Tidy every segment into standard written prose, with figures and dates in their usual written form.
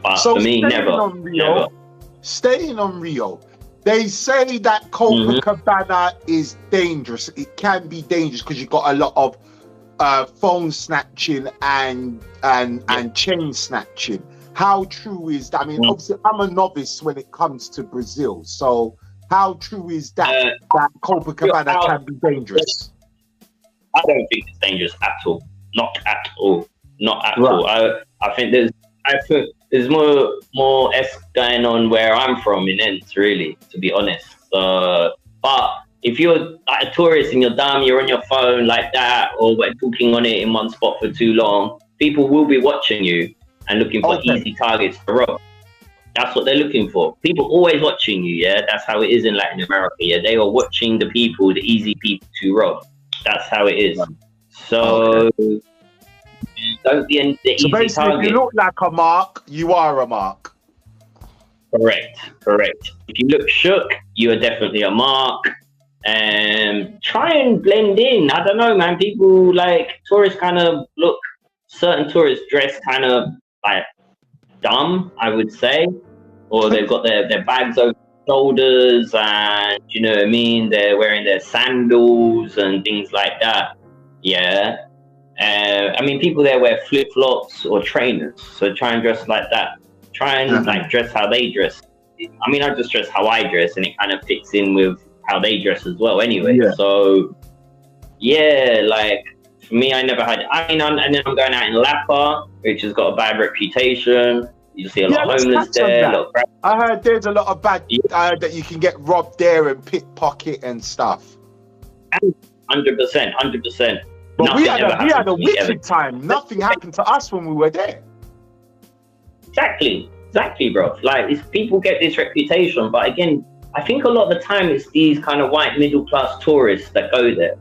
But So for me, never. Staying on Rio, they say that Copacabana is dangerous. It can be dangerous because you've got a lot of phone snatching and chain snatching. How true is that? I mean, obviously, I'm a novice when it comes to Brazil. So how true is that Copacabana can be dangerous? I don't think it's dangerous at all. Not at all. Not at all. I think there's more S going on where I'm from in Ents, really, to be honest. But if you're like a tourist and you're dumb, you're on your phone like that, or we're talking on it in one spot for too long, people will be watching you and looking for easy targets to rob. That's what they're looking for. People always watching you, yeah? That's how it is in Latin America, yeah? They are watching the people, the easy people to rob. That's how it is. So don't be the easy basically, target. if you look like a mark, you are a mark. Correct. If you look shook, you are definitely a mark. Try and blend in. I don't know, man. People like tourists kind of look, certain tourists dress kind of like dumb, I would say, or they've got their bags over their shoulders, and you know what I mean, they're wearing their sandals and things like that. Yeah. I mean, people there wear flip-flops or trainers, so try and dress like that. Try and like dress how they dress. I mean, I just dress how I dress, and it kind of fits in with how they dress as well anyway. So yeah, like for me, I never had, and then I'm going out in Lapa, which has got a bad reputation. You see a lot of homeless there. I heard there's a lot of bad, that you can get robbed there and pickpocket and stuff. 100%. But we had a wicked time. Nothing happened to us when we were there. Exactly, bro. Like, people get this reputation, but again, I think a lot of the time it's these kind of white middle class tourists that go there.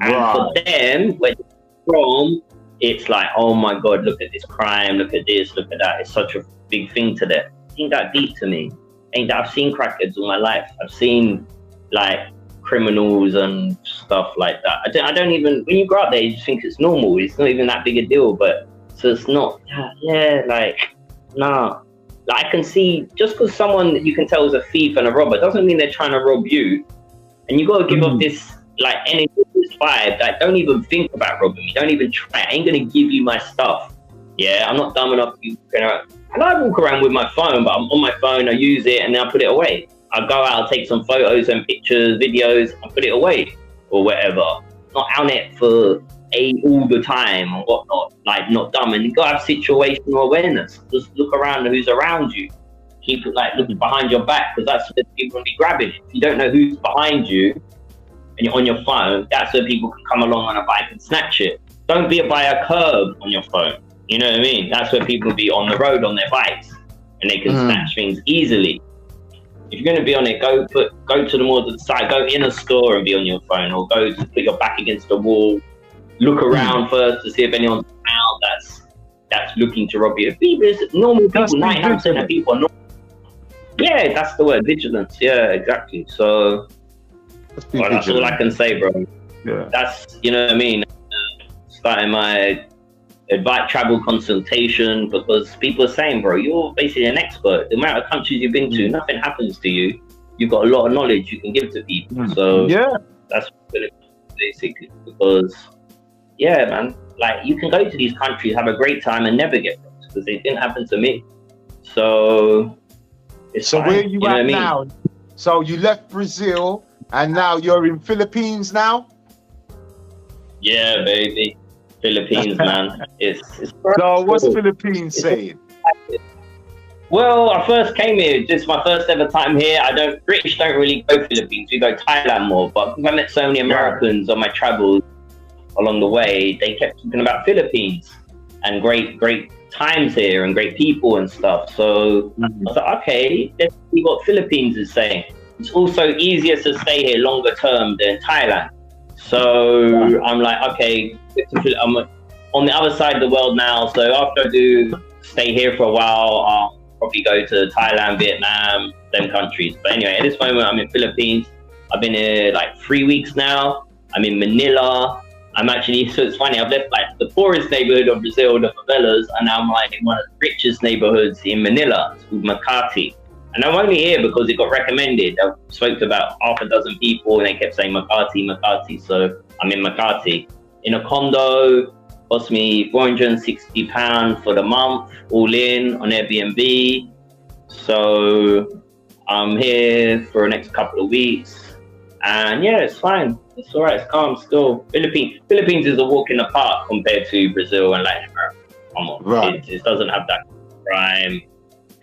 And for them, where they're from, it's like, oh my God, look at this crime, look at this, look at that. It's such a big thing to them. It ain't that deep to me. I've seen crackheads all my life. I've seen like criminals and stuff like that. I don't even, when you grow up there, you just think it's normal. It's not even that big a deal, but so it's not, nah. Like, I can see, just because someone that you can tell is a thief and a robber doesn't mean they're trying to rob you. And you got to give off this like energy, this vibe, like, don't even think about robbing me. Don't even try. I ain't going to give you my stuff. Yeah, I'm not dumb enough to, and I walk around with my phone, but I'm on my phone, I use it, and then I put it away. I'll go out, I'll take some photos and pictures, videos, and put it away, or whatever. Not on it for all the time or whatnot, like, not dumb. And you got to have situational awareness. Just look around who's around you. Keep it like looking behind your back, because that's where people will be grabbing it. If you don't know who's behind you and you're on your phone, that's where people can come along on a bike and snatch it. Don't be by a curb on your phone. You know what I mean? That's where people will be on the road on their bikes and they can snatch things easily. If you're going to be on it, go to the more to the side, go in a store and be on your phone, or go to put your back against the wall. Look around first to see if anyone's around that's looking to rob you. Normal people, 99% of people are normal. Yeah, that's the word, vigilance. Yeah, exactly. So that's all I can say, bro. Yeah. That's, you know what I mean? Starting my advice travel consultation, because people are saying, bro, you're basically an expert. The amount of countries you've been to, nothing happens to you. You've got a lot of knowledge you can give to people. So that's basically, because yeah, man, like, you can go to these countries, have a great time, and never get robbed, because it didn't happen to me. So it's fine. Where are you at now? So you left Brazil and now you're in Philippines now? Yeah, baby. Philippines, man. It's so what's Philippines saying? Well, I first came here, this is my first ever time here. British don't really go Philippines, we go Thailand more, but I met so many Americans on my travels along the way, they kept talking about Philippines and great times here and great people and stuff. So I was like, okay, let's see what Philippines is saying. It's also easier to stay here longer term than Thailand. So I'm like, okay, I'm on the other side of the world now. So after I do stay here for a while, I'll probably go to Thailand, Vietnam, them countries. But anyway, at this moment, I'm in Philippines. I've been here like 3 weeks now. I'm in Manila. I'm actually, so it's funny, I've left like the poorest neighborhood of Brazil, the favelas, and now I'm like in one of the richest neighborhoods in Manila. It's called Makati. And I'm only here because it got recommended. I spoke to about half a dozen people and they kept saying Makati, Makati. So I'm in Makati. In a condo, cost me £460 for the month, all in on Airbnb. So I'm here for the next couple of weeks. And yeah, it's fine. It's all right. It's calm still. Philippines is a walk in the park compared to Brazil and Latin America. Come on. Right. It doesn't have that crime.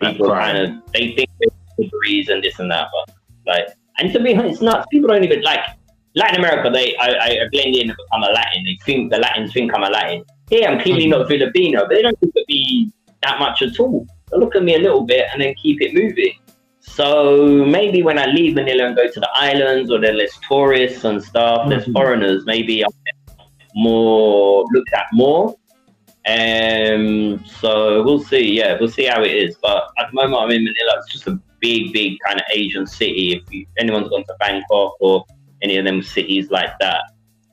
People kind of, they think they're degrees and this and that, but like, and to be honest, it's nuts. People don't even like Latin America. I blend in and become a Latin. They think the Latins think I'm a Latin. Here, I'm clearly not Filipino, but they don't look at me that much at all. They look at me a little bit and then keep it moving. So maybe when I leave Manila and go to the islands, or there's less tourists and stuff, there's foreigners, maybe I'll get more looked at more. So we'll see. Yeah, we'll see how it is. But at the moment I'm in Manila, it's just a big kind of Asian city. If anyone's gone to Bangkok or any of them cities like that,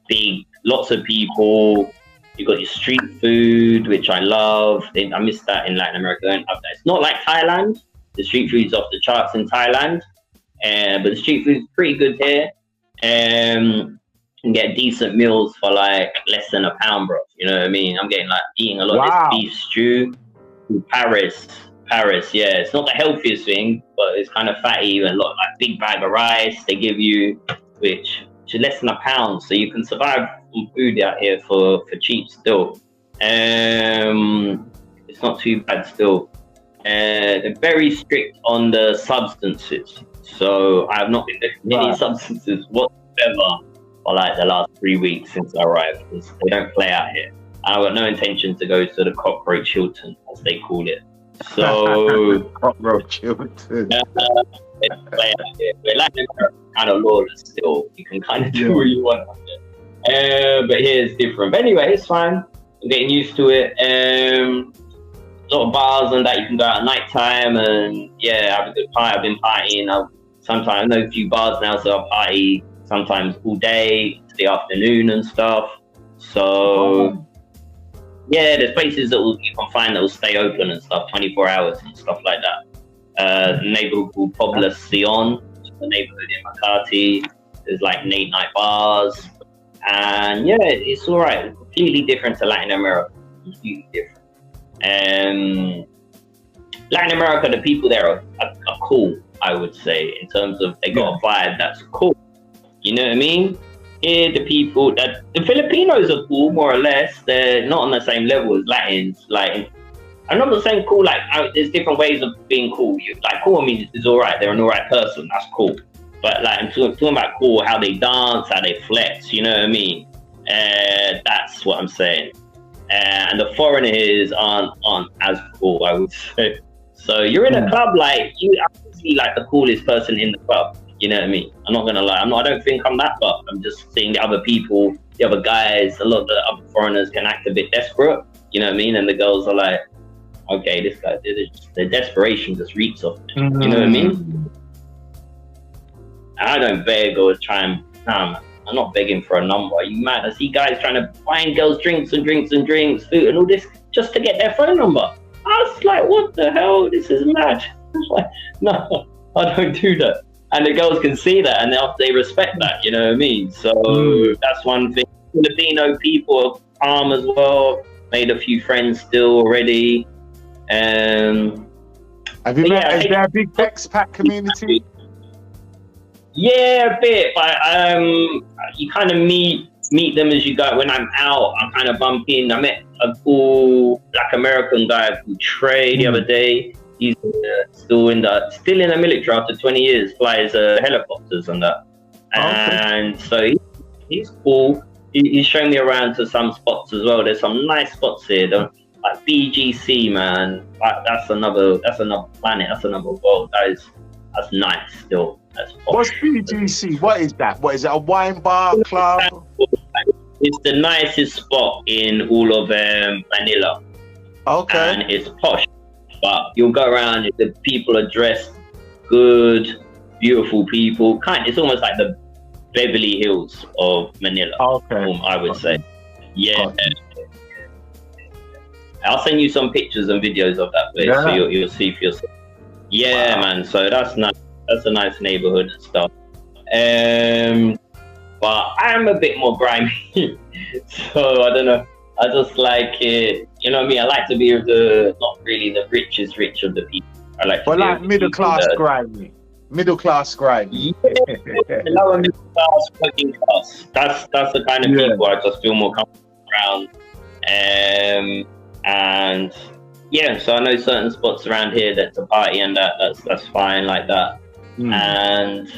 big, lots of people. You've got your street food, which I love. I miss that in Latin America. It's not like Thailand. The street food's off the charts in Thailand, but the street food's pretty good here. Can get decent meals for like less than £1, bro. You know what I mean? I'm getting like eating a lot of this beef stew. Paris, yeah. It's not the healthiest thing, but it's kind of fatty and a lot like big bag of rice they give you, which is less than £1, so you can survive on food out here for cheap still. It's not too bad still. They're very strict on the substances, so I have not been doing any substances whatsoever for like the last 3 weeks since I arrived, because they don't play out here. I've got no intention to go to the Cockroach Hilton, as they call it. So Cockroach Hilton. They don't play out here. But Latin America is kind of lawless still. You can kind of do what you want out there. But here it's different. But anyway, it's fine. I'm getting used to it. A lot of bars and that, you can go out at night time and yeah, have a good party. I've been partying. Sometimes I know a few bars now, so I party sometimes all day to the afternoon and stuff. So yeah, there's places that you can find that will stay open and stuff 24 hours and stuff like that. A neighborhood called Poblacion, the neighborhood in Makati. There's like late night bars, and yeah, it's all right. It's completely different to Latin America. Completely different. Latin America, the people there are cool, I would say, in terms of they got a vibe that's cool. You know what I mean? Here, the Filipinos are cool, more or less. They're not on the same level as Latins. Like, I'm not saying cool. Like, there's different ways of being cool. Like, cool means it's all right. They're an all right person. That's cool. But like, I'm talking about cool, how they dance, how they flex. You know what I mean? That's what I'm saying. And the foreigners aren't as cool, I would say. So you're in a club, like you see like the coolest person in the club. You know what I mean? I'm not gonna lie. I don't think I'm that, but I'm just seeing the other people, the other guys. A lot of the other foreigners can act a bit desperate. You know what I mean? And the girls are like, okay, this guy, the desperation just reeks off me. You know what I mean? I don't beg or try and. Nah, man. I'm not begging for a number. Are you mad? I see guys trying to find girls drinks, food and all this just to get their phone number. I was like, what the hell? This is mad. Like, no, I don't do that. And the girls can see that and they respect that, you know what I mean? So that's one thing. Filipino people are calm as well. Made a few friends still already. Have you met? Is there a big expat community? Yeah, a bit, but you kind of meet them as you go. When I'm out, I kind of bump in. I met a cool Black American guy called Trey the other day. He's still in the military after 20 years, flies helicopters and that. And so he's cool. He's showing me around to some spots as well. There's some nice spots here, like BGC, man. That's another planet. That's another world. That's nice still. What's BGC? What is that? What is it? A wine bar, club? It's the nicest spot in all of Manila. Okay. And it's posh, but you'll go around. The people are dressed good, beautiful people. It's almost like the Beverly Hills of Manila. Okay. I would say. Yeah. I'll send you some pictures and videos of that place, so you'll see for yourself. Yeah, man. So that's nice. That's a nice neighborhood and stuff. But I'm a bit more grimy, so I don't know. I just like it. You know what I mean? I like to be with not really the richest rich of the people. I like to be like middle class grimy. Middle class grimy. Yeah, lower middle class, working class. That's the kind of people I just feel more comfortable around. And yeah, so I know certain spots around here that's a party and that's fine like that. And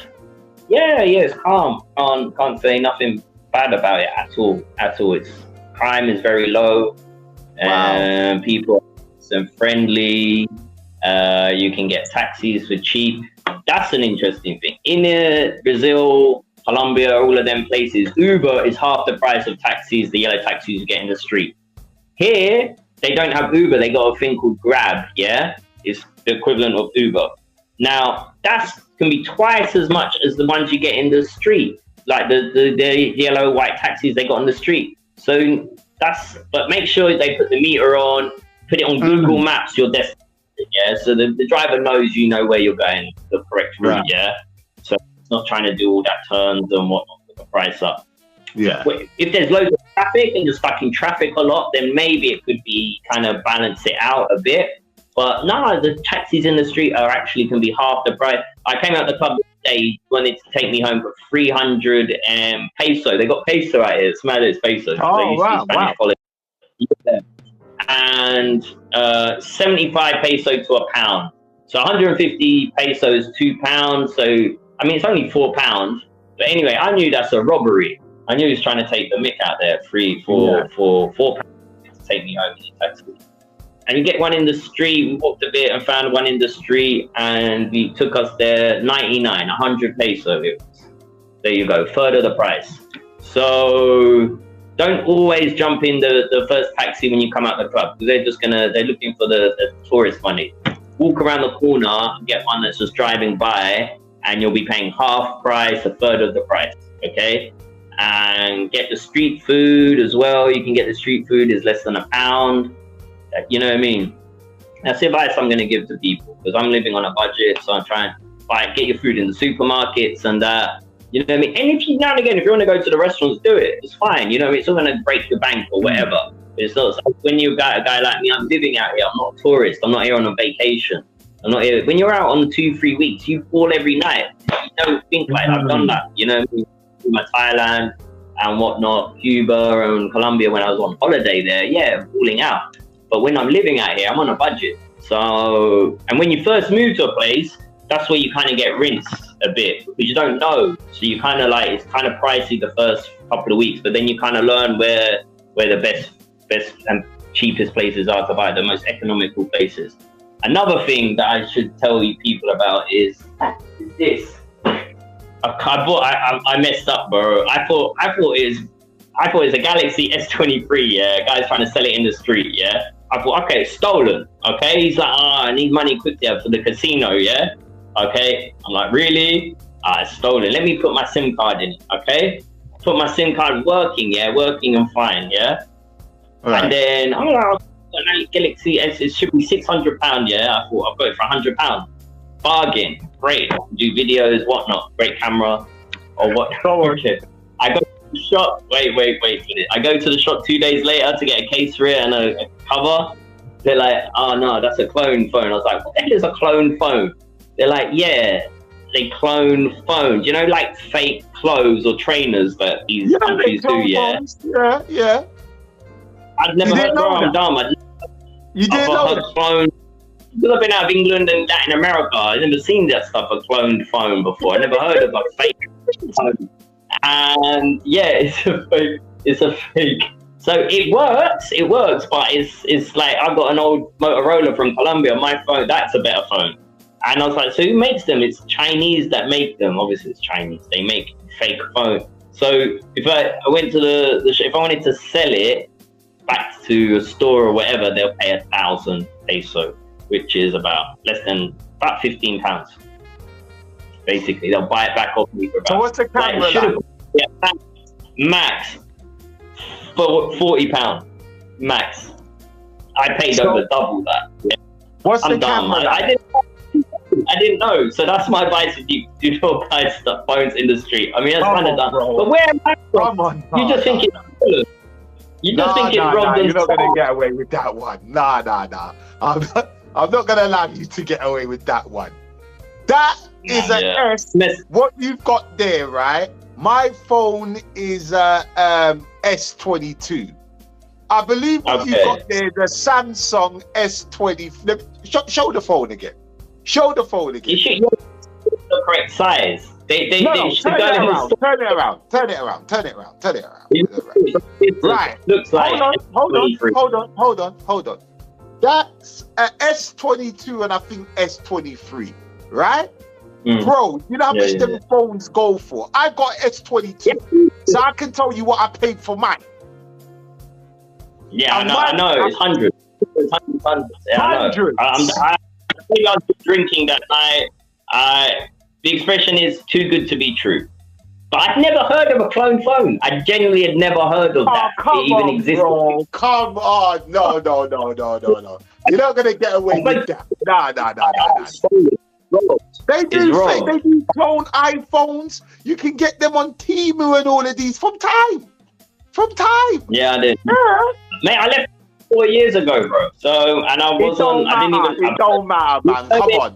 yeah, it's calm. Can't say nothing bad about it at all. It's crime is very low. People are friendly. You can get taxis for cheap. That's an interesting thing. In Brazil, Colombia, all of them places, Uber is half the price of taxis, the yellow taxis you get in the street. Here, they don't have Uber. They got a thing called Grab, yeah? It's the equivalent of Uber. Now, that can be twice as much as the ones you get in the street, like the yellow, white taxis they got on the street. So but make sure they put the meter on, put it on Google Maps, your destination, yeah? So the driver knows you know where you're going, the correct route, yeah? So it's not trying to do all that turns and whatnot, put the price up. Yeah. If there's loads of traffic and you're stuck in traffic a lot, then maybe it could be kind of balance it out a bit. But no, the taxis in the street can be half the price. I came out the club today, wanted to take me home for 300 peso. They got peso out here. It's mad, it's peso. Oh, wow. Yeah. And 75 peso to a pound. So 150 pesos, £2. So, I mean, it's only £4. But anyway, I knew that's a robbery. I knew he was trying to take the mick out there, for £4 to take me home in the taxi. And you get one in the street. We walked a bit and found one in the street, and he took us there 99, 100 peso. There you go, third of the price. So don't always jump in the first taxi when you come out the club, because they're looking for the tourist money. Walk around the corner, get one that's just driving by, and you'll be paying half price, a third of the price. Okay. And get the street food as well. You can get the street food, it's less than £1. You know what I mean? That's the advice I'm going to give to people, because I'm living on a budget, so I'm trying to get your food in the supermarkets and that. You know what I mean? And if you now and again, if you want to go to the restaurants, do it. It's fine. You know, it's not going to break the bank or whatever. It's not. So when you got a guy like me, I'm living out here. I'm not a tourist. I'm not here on a vacation. I'm not here. When you're out on 2-3 weeks, you fall every night. You don't think like I've done that. You know what I mean? My Thailand and whatnot, Cuba and Colombia when I was on holiday there, yeah, falling out. But when I'm living out here, I'm on a budget. So, and when you first move to a place, that's where you kind of get rinsed a bit, because you don't know. So you kind of it's kind of pricey the first couple of weeks, but then you kind of learn where the best and cheapest places are to buy, the most economical places. Another thing that I should tell you people about is this. I messed up, bro. I thought it was a Galaxy S23, yeah. Guy's trying to sell it in the street, yeah. I thought, okay, it's stolen, okay. He's like, I need money quickly for the casino, yeah. Okay, I'm like, really? It's stolen. Let me put my SIM card in, okay. Put my SIM card working and fine, yeah. Right. And then I'm like, Galaxy S, it should be £600, yeah. I thought I've got it for £100. Bargain, great. Do videos, whatnot, great camera, or what? Okay. I go to the shop. Wait. I go to the shop 2 days later to get a case for it and a cover. They're like, oh no, that's a clone phone. I was like, what the hell is a clone phone? They're like, yeah, they clone phones. You know, like fake clothes or trainers that these countries do. Yeah. Yeah. I've never heard. I'm dumb. You didn't know that? Clone. Because I've been out of England and Latin America, I've never seen that stuff, a cloned phone before. I never heard of a fake phone. And yeah, it's a fake. So it works, but it's like, I've got an old Motorola from Colombia, my phone, that's a better phone. And I was like, so who makes them? It's Chinese that make them. Obviously it's Chinese, they make fake phones. So if I went to if I wanted to sell it back to a store or whatever, they'll pay 1,000 peso. Which is about £15. Basically, they'll buy it back off me for about. So what's the camera like? Max for £40 max. I paid over double that. Yeah. What's I'm the done, camera? man. I didn't know. So that's my advice if you do not buy stuff, phones in the street. I mean, that's kind of done. Bro. But where am I from? Come on, You just think it's good. You just think it's robbed and you're not sold. gonna get away with that one. Nah. I'm not gonna allow you to get away with that one. That is an S. What you've got there, right? My phone is S22. I believe what you've got there, the Samsung S20. Show the phone again. Show the phone again. You should use the correct size. They turn it around. Right. Looks like hold on. That's a S22 and I think S23, right? Bro, you know how much them phones go for? I got S22, so I can tell you what I paid for mine. Yeah, I know. It's hundreds. It's hundreds. Yeah, hundreds. I think I was drinking that night. The expression is too good to be true. But I'd never heard of a clone phone. I genuinely had never heard of that. Come it even on, existed. bro. Come on. No. You're not going to get away with that. Nah. They do clone iPhones. You can get them on Temu and all of these from time. Yeah, I did. Mate, I left 4 years ago, bro. So, and I was on. I didn't even. It don't matter, man. Come on.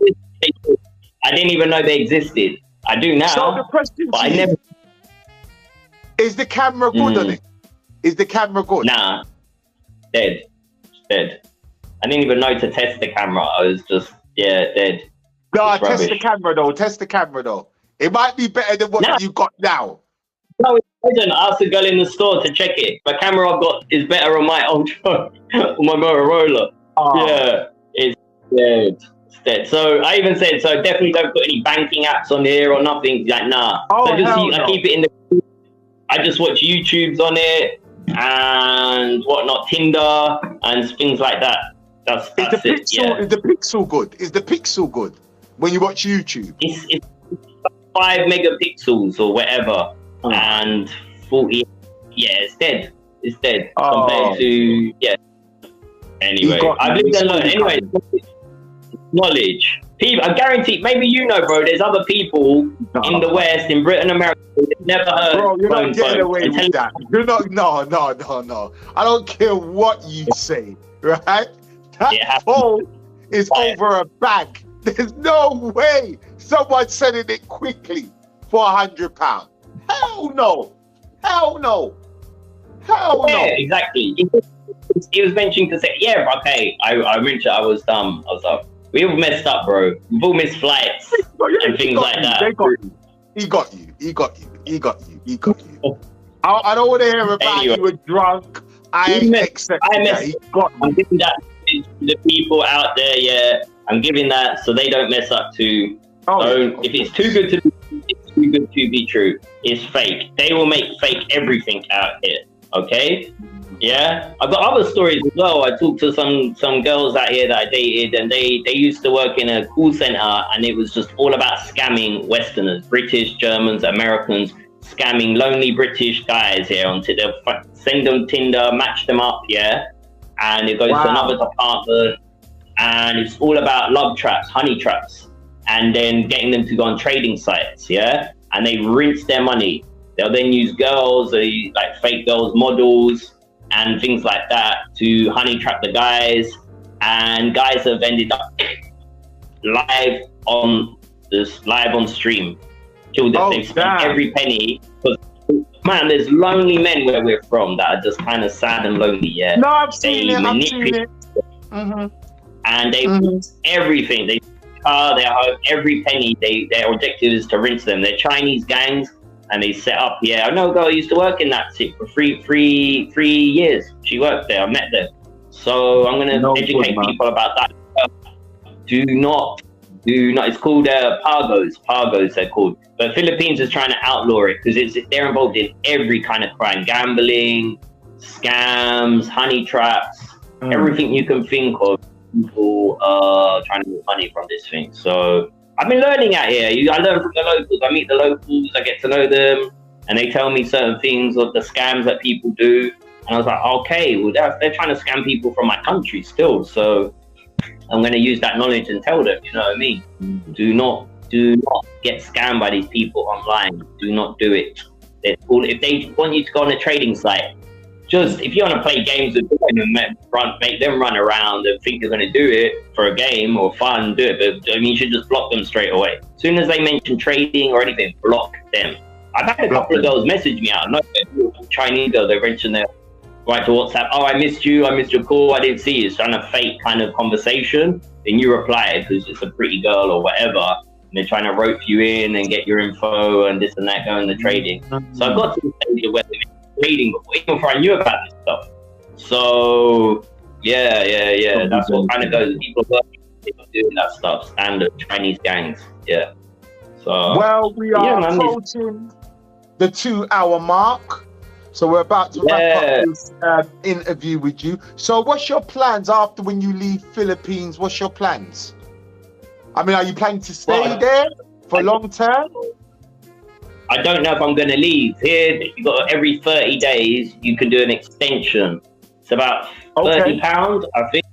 I didn't even know they existed. I do now. So the question but I never. Is the camera good on it? Is the camera good? Nah, dead. I didn't even know to test the camera. I was just dead. No, test the camera though. It might be better than what you got now. No, it isn't. I asked the girl in the store to check it. The camera I've got is better on my old phone, on my Motorola. Yeah, it's dead. So I even said, so definitely don't put any banking apps on here or nothing. Like, nah. I keep it in the. I just watch YouTubes on it and whatnot, Tinder and things like that. That's Is the pixel good? Is the pixel good when you watch YouTube? It's 5 megapixels or whatever, and 40. Yeah, it's dead. Compared to Anyway, I've lived and learned. Anyway. Knowledge. People, I guarantee, maybe you know, bro, there's other people in the West, in Britain, America, they've never heard. Bro, you're not getting away with that. You're not, no. I don't care what you say, right? That phone is over a bag. There's no way someone's selling it quickly for £100. Hell no. Yeah, exactly. He was mentioning to say, I mentioned I was dumb. I was like, we all messed up, bro. We've all missed flights and things like that. He got you. I don't want to hear about you were drunk. He got you. I'm giving that to the people out there, I'm giving that so they don't mess up too. If it's too good to be true. It's fake. They will make fake everything out here. Okay? Yeah, I've got other stories as well. I talked to some girls out here that I dated, and they used to work in a call center, and it was just all about scamming Westerners, British, Germans, Americans, scamming lonely British guys here on Tinder. Send them Tinder, match them up, and it goes to another department, and it's all about love traps, honey traps, and then getting them to go on trading sites, and they rinse their money. They'll then use girls, like fake girls, models, and things like that to honey trap the guys, and guys have ended up live on stream. They've spent every penny. Because, man, there's lonely men where we're from that are just kind of sad and lonely. No, I've seen it. And they everything. They have every penny. Their objective is to rinse them. They're Chinese gangs. And they set up, I know a girl who used to work in that city for three years. She worked there, I met them. So I'm going to educate people about that. Do not, it's called Pagos they're called. But Philippines is trying to outlaw it because they're involved in every kind of crime. Gambling, scams, honey traps, everything you can think of. People trying to make money from this thing. So I've been learning out here. I learn from the locals. I meet the locals. I get to know them, and they tell me certain things of the scams that people do. And I was like, okay, well, they're trying to scam people from my country still. So I'm going to use that knowledge and tell them, you know what I mean? Do not get scammed by these people online. Do not do it. If they want you to go on a trading site, just if you want to play games with them and make them run around and think you're going to do it for a game or fun, do it. But I mean, you should just block them straight away. As soon as they mention trading or anything, block them. I've had a couple of girls message me out. Not Chinese girls. They mentioned their right to WhatsApp. Oh, I missed you. I missed your call. I didn't see you. It's trying to fake kind of conversation. Then you reply because it's a pretty girl or whatever. And they're trying to rope you in and get your info and this and that going to trading. So I got to the stage where trading before, even before I knew about this stuff. So yeah. That's what kind of goes. People are doing that stuff. Standard Chinese gangs. Yeah. So well, we are approaching the 2-hour mark. So we're about to wrap up this interview with you. So what's your plans after when you leave Philippines? What's your plans? I mean, are you planning to stay there for long term? I don't know if I'm going to leave. Here, you got every 30 days, you can do an extension. It's about £30, I think,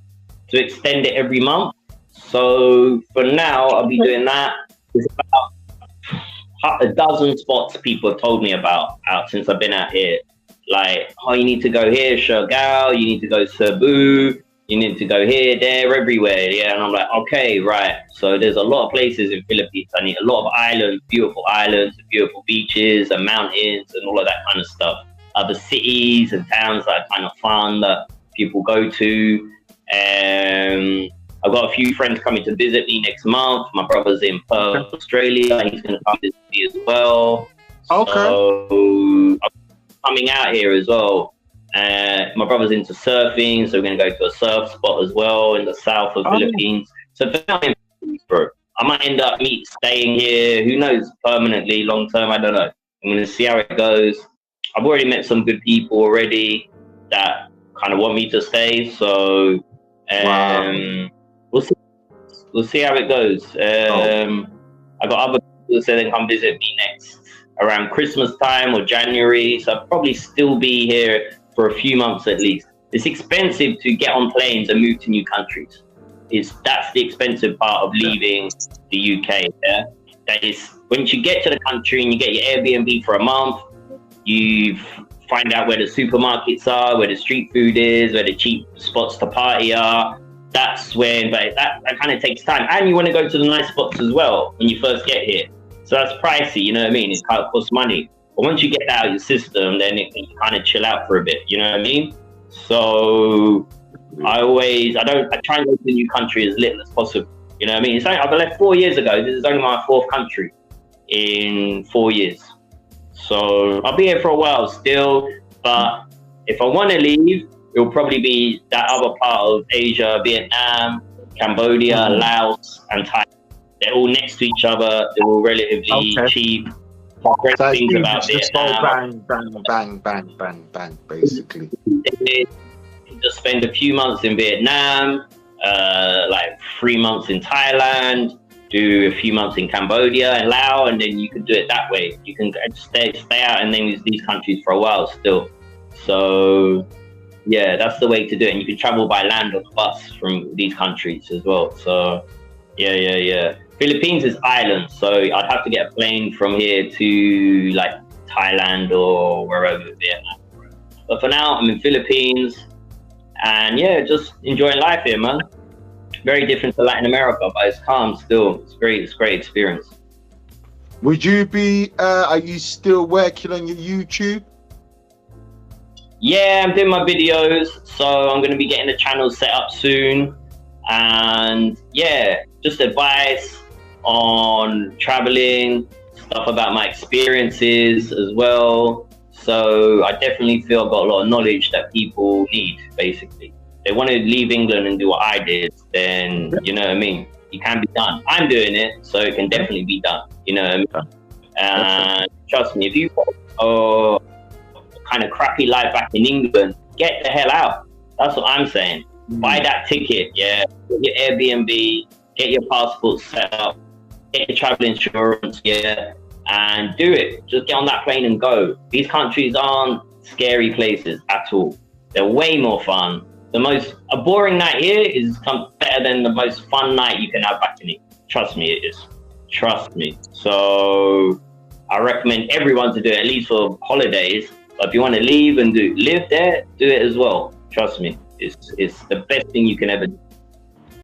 to extend it every month. So for now, I'll be doing that. There's about a dozen spots people have told me about since I've been out here. Like, oh, you need to go here, Siargao, you need to go Cebu, you need to go here, there, everywhere. Yeah, and I'm like, okay, right. So there's a lot of places in Philippines. I need a lot of islands, beautiful beaches and mountains and all of that kind of stuff. Other cities and towns that are kind of fun that people go to. I've got a few friends coming to visit me next month. My brother's in Perth, Australia. He's going to come visit me as well. Okay. So I'm coming out here as well. My brother's into surfing, so we're going to go to a surf spot as well in the south of Philippines. So for now, I might end up staying here. Who knows? Permanently, long term, I don't know. I'm going to see how it goes. I've already met some good people already that kind of want me to stay. So we'll see how it goes. I got other people that say they come visit me next around Christmas time or January. So I'll probably still be here for a few months at least. It's expensive to get on planes and move to new countries. That's the expensive part of leaving the UK. Yeah, that is, once you get to the country and you get your Airbnb for a month, you find out where the supermarkets are, where the street food is, where the cheap spots to party are. That's when, but that kind of takes time. And you want to go to the nice spots as well when you first get here. So that's pricey, you know what I mean? It costs money. But once you get that out of your system, then it can kind of chill out for a bit, you know what I mean? So I try and go to a new country as little as possible. You know what I mean? I've left 4 years ago. This is only my 4th country in 4 years. So I'll be here for a while still. But if I want to leave, it'll probably be that other part of Asia, Vietnam, Cambodia, Laos, and Thailand. They're all next to each other. They're all relatively cheap. Great things about Vietnam. Bang, basically. Just spend a few months in Vietnam, like 3 months in Thailand, do a few months in Cambodia and Laos, and then you can do it that way. You can stay out in these countries for a while still. So yeah, that's the way to do it. And you can travel by land or bus from these countries as well. So yeah. Philippines is island, so I'd have to get a plane from here to like Thailand or wherever, Vietnam. But for now, I'm in Philippines, and yeah, just enjoying life here, man. Very different to Latin America, but it's calm still. It's great. It's a great experience. Would you be? Are you still working on your YouTube? Yeah, I'm doing my videos, so I'm going to be getting the channel set up soon. And yeah, just advice on traveling, stuff about my experiences as well. So I definitely feel I've got a lot of knowledge that people need, basically. They want to leave England and do what I did, then, you know what I mean? It can be done. I'm doing it, so it can definitely be done, you know what I mean? And trust me, if you've got a kind of crappy life back in England, get the hell out. That's what I'm saying. Buy that ticket, yeah. Get your Airbnb, get your passport set up, get your travel insurance, yeah, and do it. Just get on that plane and go. These countries aren't scary places at all. They're way more fun. A boring night here is better than the most fun night you can have back in it. Trust me, it is. Trust me. So I recommend everyone to do it, at least for holidays. But if you want to leave and live there, do it as well. Trust me, it's the best thing you can ever do.